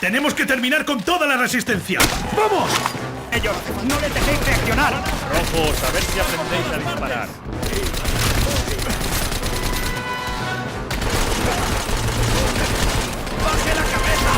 Tenemos que terminar con toda la resistencia. ¡Vamos! Ellos, no les dejéis reaccionar. Rojos, a ver si aprendéis a disparar. ¡Baje la cabeza!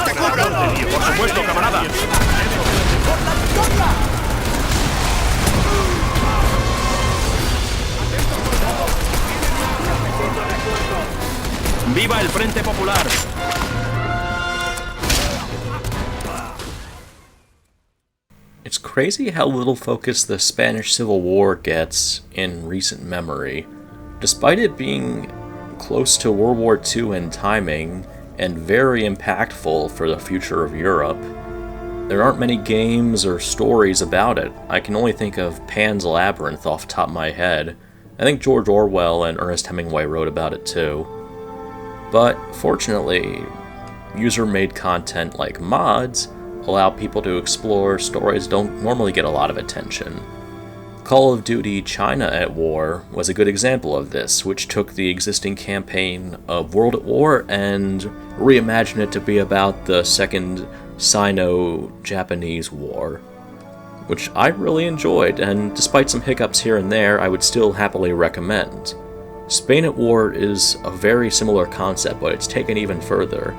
¡Te cubro! Por supuesto, camarada. ¡Por la bizarra! ¡Viva el Frente Popular! It's crazy how little focus the Spanish Civil War gets in recent memory. Despite it being close to World War II in timing, and very impactful for the future of Europe, there aren't many games or stories about it. I can only think of Pan's Labyrinth off the top of my head. I think George Orwell and Ernest Hemingway wrote about it too. But fortunately, user-made content like mods allow people to explore stories that don't normally get a lot of attention. Call of Duty China at War was a good example of this, which took the existing campaign of World at War and reimagined it to be about the Second Sino-Japanese War, which I really enjoyed, and despite some hiccups here and there, I would still happily recommend. Spain at War is a very similar concept, but it's taken even further.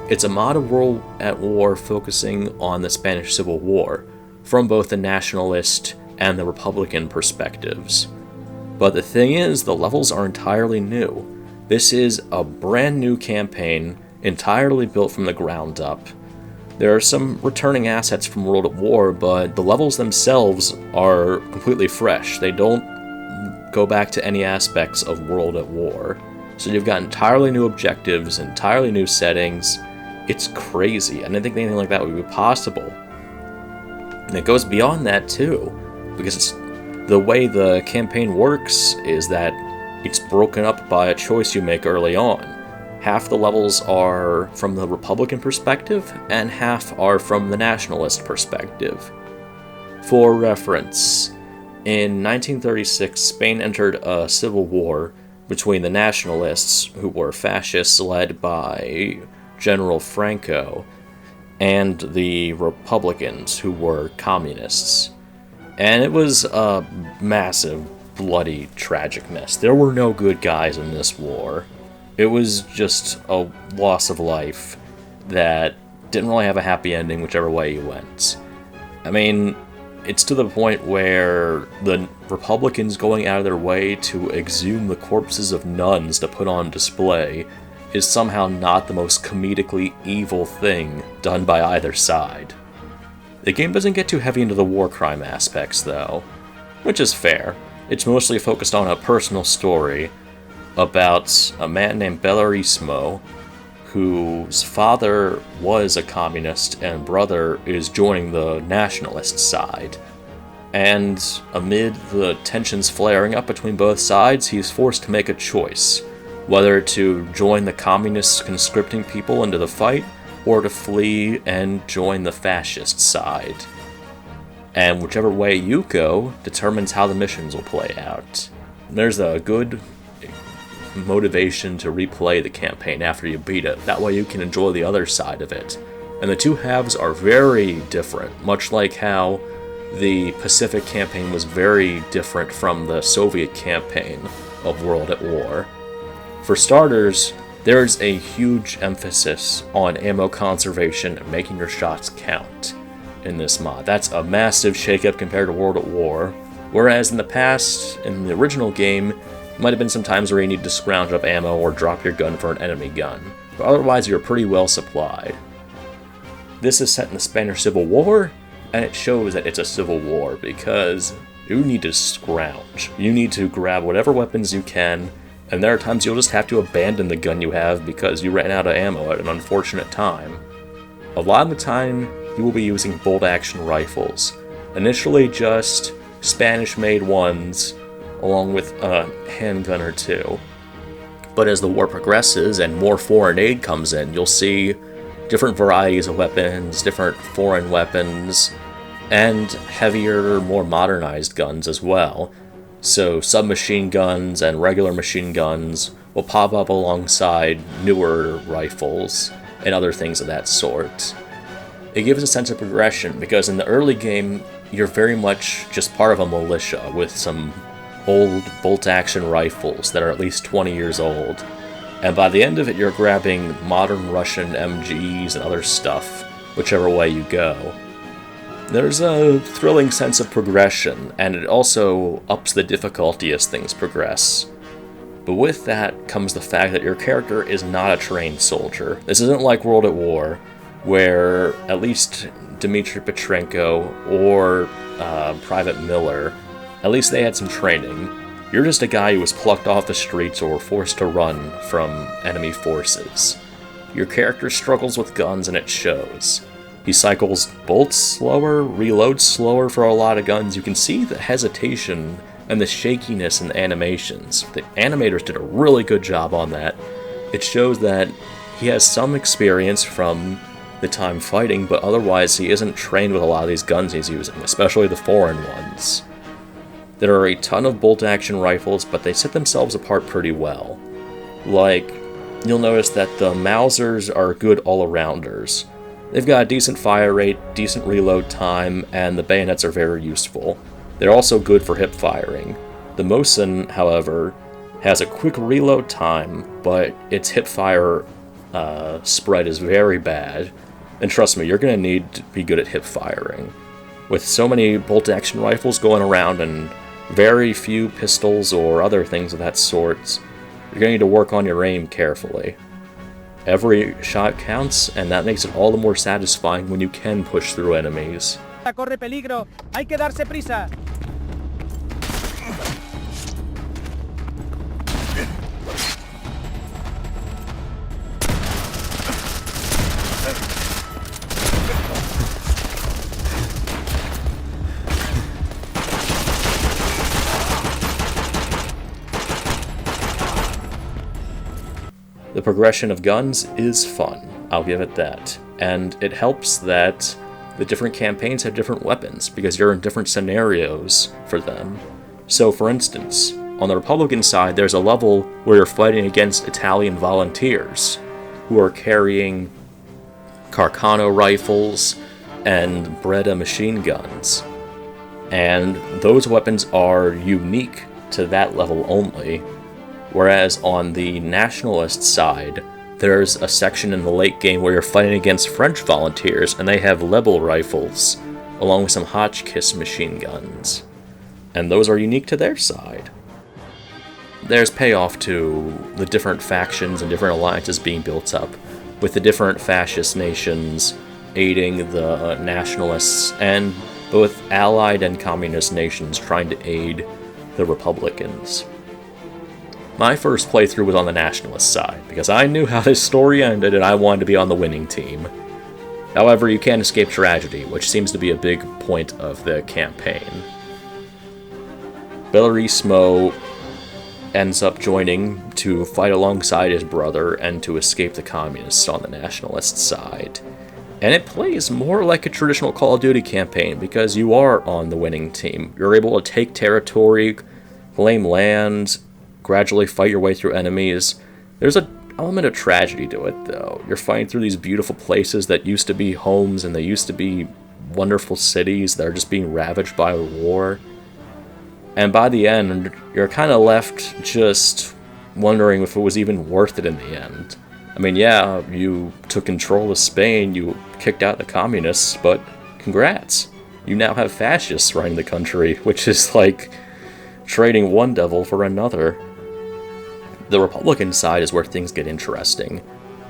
It's a mod of World at War focusing on the Spanish Civil War, from both the Nationalist and the Republican perspectives. But the thing is, the levels are entirely new. This is a brand new campaign, entirely built from the ground up. There are some returning assets from World at War, but the levels themselves are completely fresh. They don't go back to any aspects of World at War. So you've got entirely new objectives, entirely new settings. It's crazy. I didn't think anything like that would be possible. And it goes beyond that too, because it's the way the campaign works is that it's broken up by a choice you make early on. Half the levels are from the Republican perspective, and half are from the Nationalist perspective. For reference, in 1936, Spain entered a civil war between the Nationalists, who were fascists led by General Franco, and the Republicans, who were communists. And it was a massive, bloody, tragic mess. There were no good guys in this war. It was just a loss of life that didn't really have a happy ending whichever way you went. I mean, it's to the point where the Republicans going out of their way to exhume the corpses of nuns to put on display is somehow not the most comedically evil thing done by either side. The game doesn't get too heavy into the war crime aspects, though, which is fair. It's mostly focused on a personal story about a man named Bellarismo, whose father was a communist and brother is joining the nationalist side. And amid the tensions flaring up between both sides, he's forced to make a choice, whether to join the communists conscripting people into the fight, or to flee and join the fascist side. And whichever way you go determines how the missions will play out. There's a good motivation to replay the campaign after you beat it. That way you can enjoy the other side of it. And the two halves are very different, much like how the Pacific campaign was very different from the Soviet campaign of World at War. For starters, there's a huge emphasis on ammo conservation and making your shots count in this mod. That's a massive shakeup compared to World at War, whereas in the past, in the original game, might have been some times where you need to scrounge up ammo or drop your gun for an enemy gun, but otherwise you're pretty well supplied. This is set in the Spanish Civil War, and it shows that it's a civil war because you need to scrounge. You need to grab whatever weapons you can, and there are times you'll just have to abandon the gun you have because you ran out of ammo at an unfortunate time. A lot of the time, you will be using bolt-action rifles, initially just Spanish-made ones, along with a handgun or two. But as the war progresses and more foreign aid comes in, you'll see different varieties of weapons, different foreign weapons, and heavier, more modernized guns as well. So submachine guns and regular machine guns will pop up alongside newer rifles and other things of that sort. It gives a sense of progression, because in the early game, you're very much just part of a militia with some old bolt-action rifles that are at least 20 years old. And by the end of it, you're grabbing modern Russian MGs and other stuff, whichever way you go. There's a thrilling sense of progression, and it also ups the difficulty as things progress. But with that comes the fact that your character is not a trained soldier. This isn't like World at War, where at least Dmitry Petrenko or Private Miller, at least they had some training. You're just a guy who was plucked off the streets or forced to run from enemy forces. Your character struggles with guns, and it shows. He cycles bolts slower, reloads slower for a lot of guns. You can see the hesitation and the shakiness in the animations. The animators did a really good job on that. It shows that he has some experience from the time fighting, but otherwise he isn't trained with a lot of these guns he's using, especially the foreign ones. There are a ton of bolt-action rifles, but they set themselves apart pretty well. Like, you'll notice that the Mausers are good all-arounders. They've got a decent fire rate, decent reload time, and the bayonets are very useful. They're also good for hip firing. The Mosin, however, has a quick reload time, but its hip fire spread is very bad. And trust me, you're going to need to be good at hip firing. With so many bolt-action rifles going around and very few pistols or other things of that sort, you're going to need to work on your aim carefully. Every shot counts, and that makes it all the more satisfying when you can push through enemies. Corre peligro. Hay que darse prisa. The progression of guns is fun, I'll give it that. And it helps that the different campaigns have different weapons, because you're in different scenarios for them. So for instance, on the Republican side, there's a level where you're fighting against Italian volunteers, who are carrying Carcano rifles and Beretta machine guns. And those weapons are unique to that level only. Whereas on the Nationalist side, there's a section in the late game where you're fighting against French volunteers, and they have Lebel rifles, along with some Hotchkiss machine guns. And those are unique to their side. There's payoff to the different factions and different alliances being built up, with the different fascist nations aiding the Nationalists, and both Allied and Communist nations trying to aid the Republicans. My first playthrough was on the Nationalist side, because I knew how this story ended and I wanted to be on the winning team. However, you can't escape tragedy, which seems to be a big point of the campaign. Belarismo ends up joining to fight alongside his brother and to escape the Communists on the Nationalist side. And it plays more like a traditional Call of Duty campaign, because you are on the winning team. You're able to take territory, claim land, gradually fight your way through enemies. There's an element of tragedy to it, though. You're fighting through these beautiful places that used to be homes, and they used to be wonderful cities that are just being ravaged by war. And by the end, you're kind of left just wondering if it was even worth it in the end. I mean, yeah, you took control of Spain, you kicked out the communists, but congrats. You now have fascists running the country, which is like trading one devil for another. The Republican side is where things get interesting,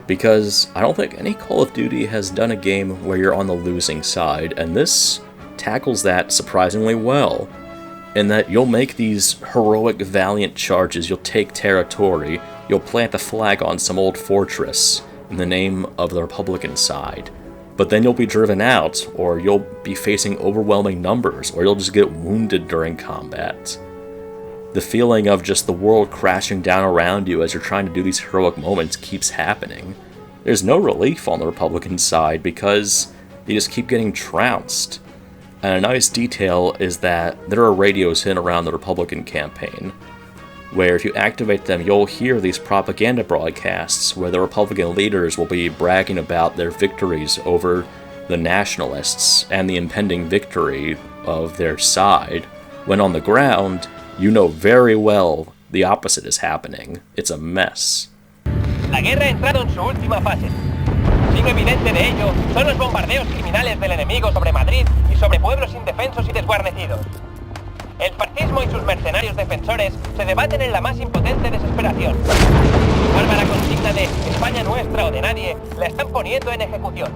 because I don't think any Call of Duty has done a game where you're on the losing side, and this tackles that surprisingly well, in that you'll make these heroic, valiant charges, you'll take territory, you'll plant the flag on some old fortress in the name of the Republican side, but then you'll be driven out, or you'll be facing overwhelming numbers, or you'll just get wounded during combat. The feeling of just the world crashing down around you as you're trying to do these heroic moments keeps happening. There's no relief on the Republican side because you just keep getting trounced. And a nice detail is that there are radios hidden around the Republican campaign, where if you activate them, you'll hear these propaganda broadcasts where the Republican leaders will be bragging about their victories over the Nationalists and the impending victory of their side, when on the ground, you know very well the opposite is happening. It's a mess. La guerra ha entrado en su última fase. Signo evidente de ello son los bombardeos criminales del enemigo sobre Madrid y sobre pueblos indefensos y desguarnecidos. El fascismo y sus mercenarios defensores se debaten en la más impotente desesperación. Su bárbara consigna de España nuestra o de nadie la están poniendo en ejecución.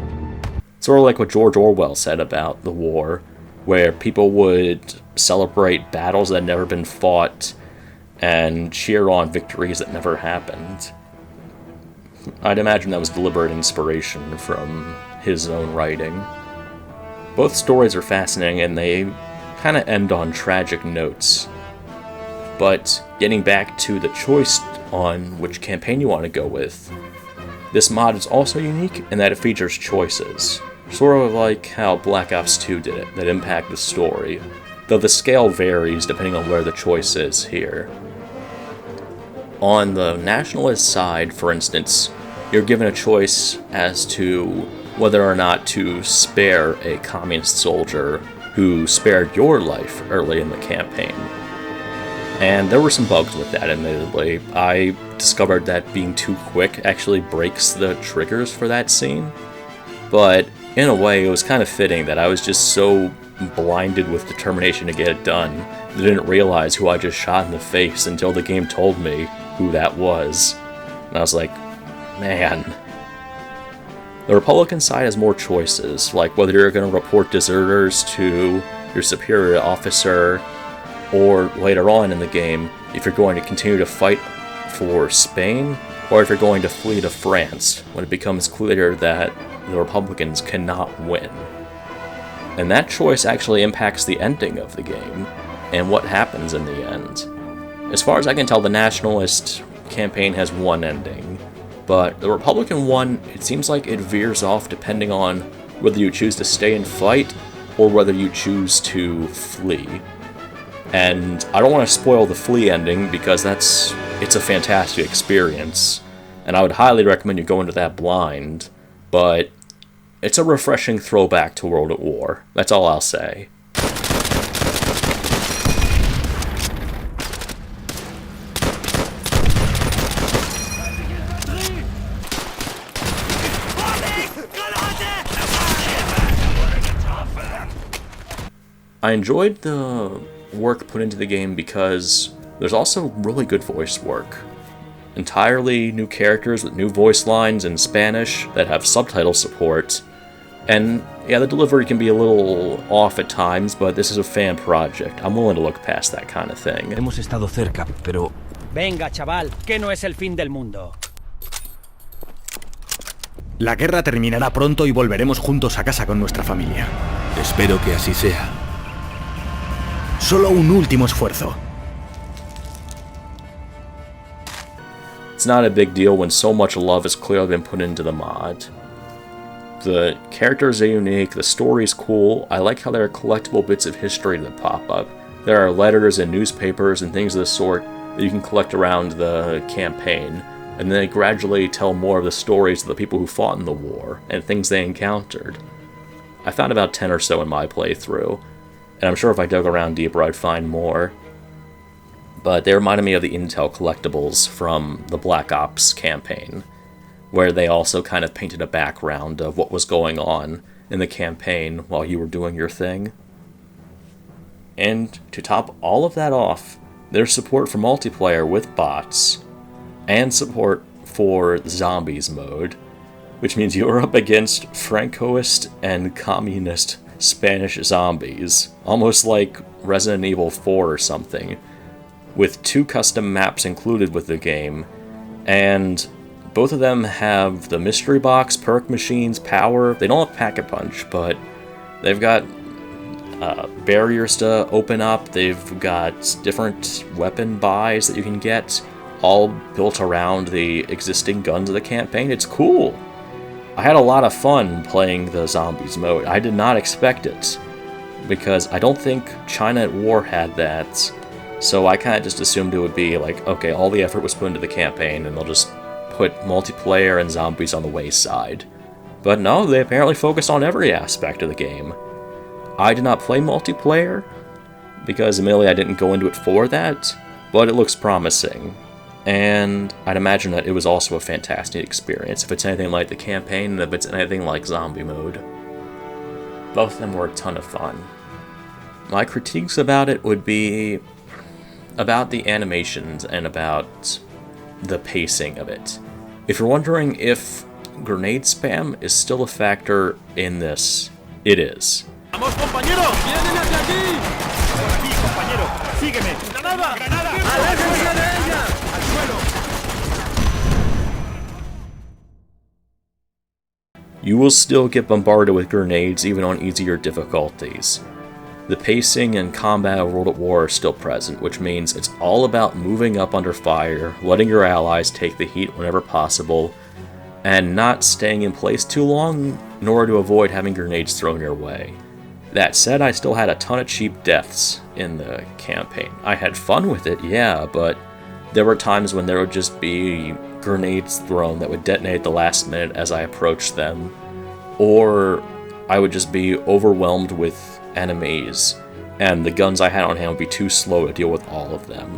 Sort of like what George Orwell said about the war, where people would celebrate battles that had never been fought and cheer on victories that never happened. I'd imagine that was deliberate inspiration from his own writing. Both stories are fascinating and they kind of end on tragic notes. But getting back to the choice on which campaign you want to go with, this mod is also unique in that it features choices, sort of like how Black Ops 2 did it, that impact the story, though the scale varies depending on where the choice is here. On the Nationalist side, for instance, you're given a choice as to whether or not to spare a communist soldier who spared your life early in the campaign. And there were some bugs with that, admittedly. I discovered that being too quick actually breaks the triggers for that scene. But in a way, it was kind of fitting that I was just so blinded with determination to get it done that I didn't realize who I just shot in the face until the game told me who that was. And I was like, man. The Republican side has more choices, like whether you're going to report deserters to your superior officer, or later on in the game, if you're going to continue to fight for Spain, or if you're going to flee to France, when it becomes clear that the Republicans cannot win. And that choice actually impacts the ending of the game, and what happens in the end. As far as I can tell, the Nationalist campaign has one ending, but the Republican one, it seems like it veers off depending on whether you choose to stay and fight, or whether you choose to flee. And I don't want to spoil the flee ending, because it's a fantastic experience, and I would highly recommend you go into that blind, but it's a refreshing throwback to World at War. That's all I'll say. I enjoyed the work put into the game because there's also really good voice work. Entirely new characters with new voice lines in Spanish that have subtitle support. And yeah, the delivery can be a little off at times, but this is a fan project. I'm willing to look past that kind of thing. Hemos estado cerca, pero... Venga, chaval, que no es el fin del mundo. La guerra terminará pronto y volveremos juntos a casa con nuestra familia. Espero que así sea. Solo un último esfuerzo. It's not a big deal when so much love has clearly been put into the mod. The characters are unique, the story's cool, I like how there are collectible bits of history that pop up. There are letters and newspapers and things of the sort that you can collect around the campaign, and then they gradually tell more of the stories of the people who fought in the war, and things they encountered. I found about 10 or so in my playthrough, and I'm sure if I dug around deeper I'd find more. But they reminded me of the Intel collectibles from the Black Ops campaign, where they also kind of painted a background of what was going on in the campaign while you were doing your thing. And to top all of that off, there's support for multiplayer with bots, and support for zombies mode, which means you are up against Francoist and communist Spanish zombies, almost like Resident Evil 4 or something, with 2 custom maps included with the game, and both of them have the mystery box, perk machines, power. They don't have Pack-a-Punch, but they've got barriers to open up, they've got different weapon buys that you can get, all built around the existing guns of the campaign. It's cool! I had a lot of fun playing the zombies mode. I did not expect it. because I don't think China at War had that, so I kind of just assumed it would be like, okay, all the effort was put into the campaign, and they'll just put multiplayer and zombies on the wayside. But no, they apparently focused on every aspect of the game. I did not play multiplayer, because admittedly I didn't go into it for that, but it looks promising. And I'd imagine that it was also a fantastic experience, if it's anything like the campaign, and if it's anything like zombie mode. Both of them were a ton of fun. My critiques about it would be about the animations and about the pacing of it. If you're wondering if grenade spam is still a factor in this, it is. ¡Vamos, compañero! ¡Vienen hacia aquí! Por aquí, compañero. Sígueme. ¡Granada! ¡Granada! ¡Aléjense de ella! ¡Al suelo! You will still get bombarded with grenades even on easier difficulties. The pacing and combat of World at War are still present, which means it's all about moving up under fire, letting your allies take the heat whenever possible, and not staying in place too long in order to avoid having grenades thrown your way. That said, I still had a ton of cheap deaths in the campaign. I had fun with it, yeah, but there were times when there would just be grenades thrown that would detonate at the last minute as I approached them, or I would just be overwhelmed with enemies, and the guns I had on hand would be too slow to deal with all of them.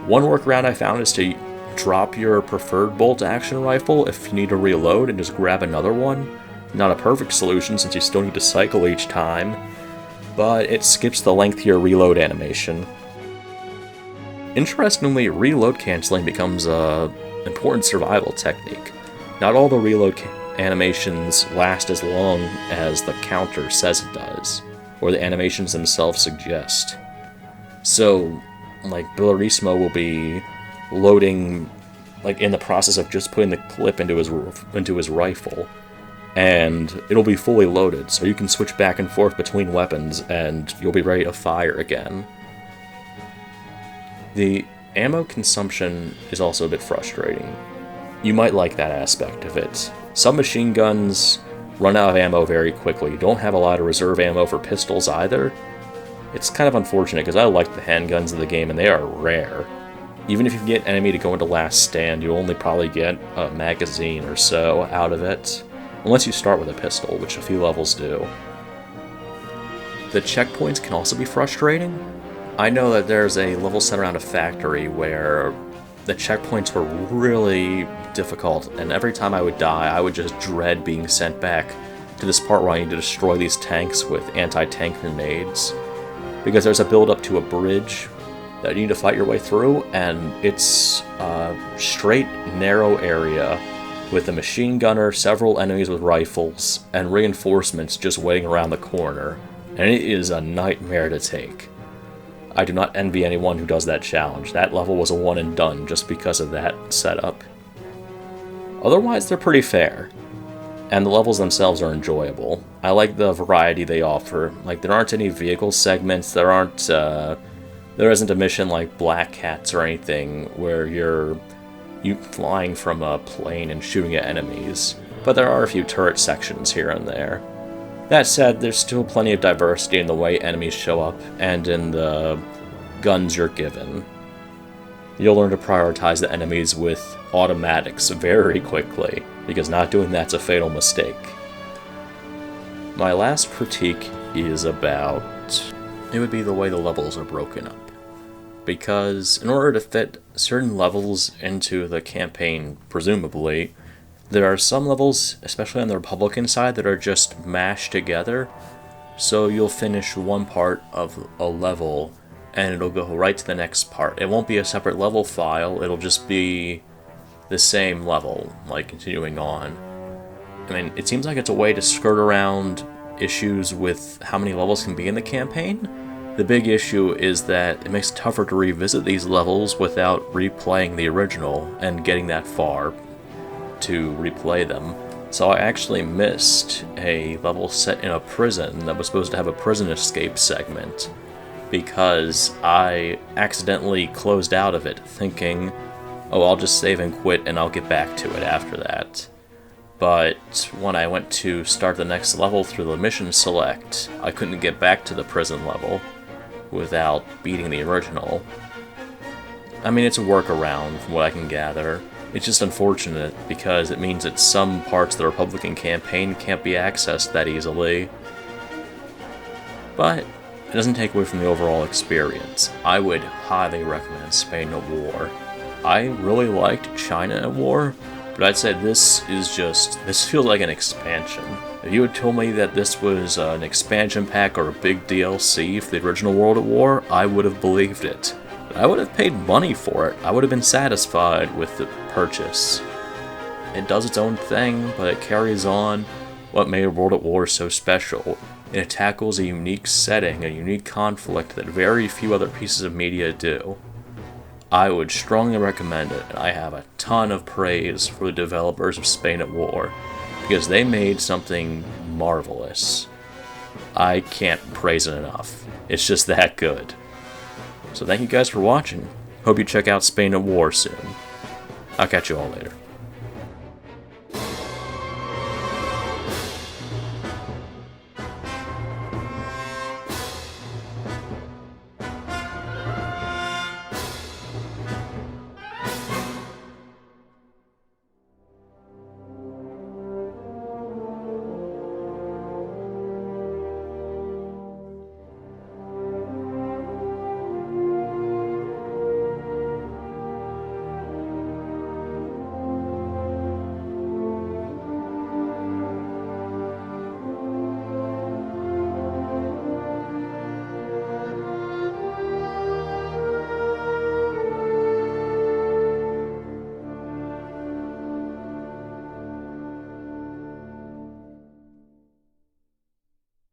One workaround I found is to drop your preferred bolt-action rifle if you need to reload and just grab another one. Not a perfect solution since you still need to cycle each time, but it skips the lengthier reload animation. Interestingly, reload cancelling becomes an important survival technique. Not all the reload animations last as long as the counter says it does, or the animations themselves suggest. So, like, Billarismo will be loading, like, in the process of just putting the clip into his rifle, and it'll be fully loaded, so you can switch back and forth between weapons, and you'll be ready to fire again. The ammo consumption is also a bit frustrating. You might like that aspect of it. Some machine guns run out of ammo very quickly. You don't have a lot of reserve ammo for pistols either. It's kind of unfortunate because I like the handguns of the game and they are rare. Even if you get an enemy to go into last stand, you'll only probably get a magazine or so out of it. Unless you start with a pistol, which a few levels do. The checkpoints can also be frustrating. I know that there's a level set around a factory where the checkpoints were really difficult, and every time I would die, I would just dread being sent back to this part where I need to destroy these tanks with anti-tank grenades. Because there's a build-up to a bridge that you need to fight your way through, and it's a straight, narrow area with a machine gunner, several enemies with rifles, and reinforcements just waiting around the corner, and it is a nightmare to take. I do not envy anyone who does that challenge. That level was a one and done just because of that setup. Otherwise, they're pretty fair, and the levels themselves are enjoyable. I like the variety they offer. Like, there aren't any vehicle segments, there isn't a mission like Black Cats or anything where you're flying from a plane and shooting at enemies, but there are a few turret sections here and there. That said, there's still plenty of diversity in the way enemies show up and in the guns you're given. You'll learn to prioritize the enemies with automatics very quickly, because not doing that's a fatal mistake. My last critique is about... it would be the way the levels are broken up. Because in order to fit certain levels into the campaign, presumably, there are some levels, especially on the Republican side, that are just mashed together. So you'll finish one part of a level, and it'll go right to the next part. It won't be a separate level file, it'll just be the same level, like continuing on. I mean, it seems like it's a way to skirt around issues with how many levels can be in the campaign. The big issue is that it makes it tougher to revisit these levels without replaying the original and getting that far to replay them. So I actually missed a level set in a prison that was supposed to have a prison escape segment because I accidentally closed out of it thinking, oh, I'll just save and quit and I'll get back to it after that. but when I went to start the next level through the mission select, I couldn't get back to the prison level without beating the original. I mean, it's a workaround from what I can gather. It's just unfortunate because it means that some parts of the Republican campaign can't be accessed that easily. But it doesn't take away from the overall experience. I would highly recommend Spain at War. I really liked China at War, but I'd say this feels like an expansion. If you had told me that this was an expansion pack or a big DLC for the original World at War, I would have believed it. I would have paid money for it. I would have been satisfied with the purchase. It does its own thing, but it carries on what made World at War so special. It tackles a unique setting, a unique conflict that very few other pieces of media do. I would strongly recommend it, and I have a ton of praise for the developers of Spain at War, because they made something marvelous. I can't praise it enough. It's just that good. So thank you guys for watching. Hope you check out Spain at War soon. I'll catch you all later.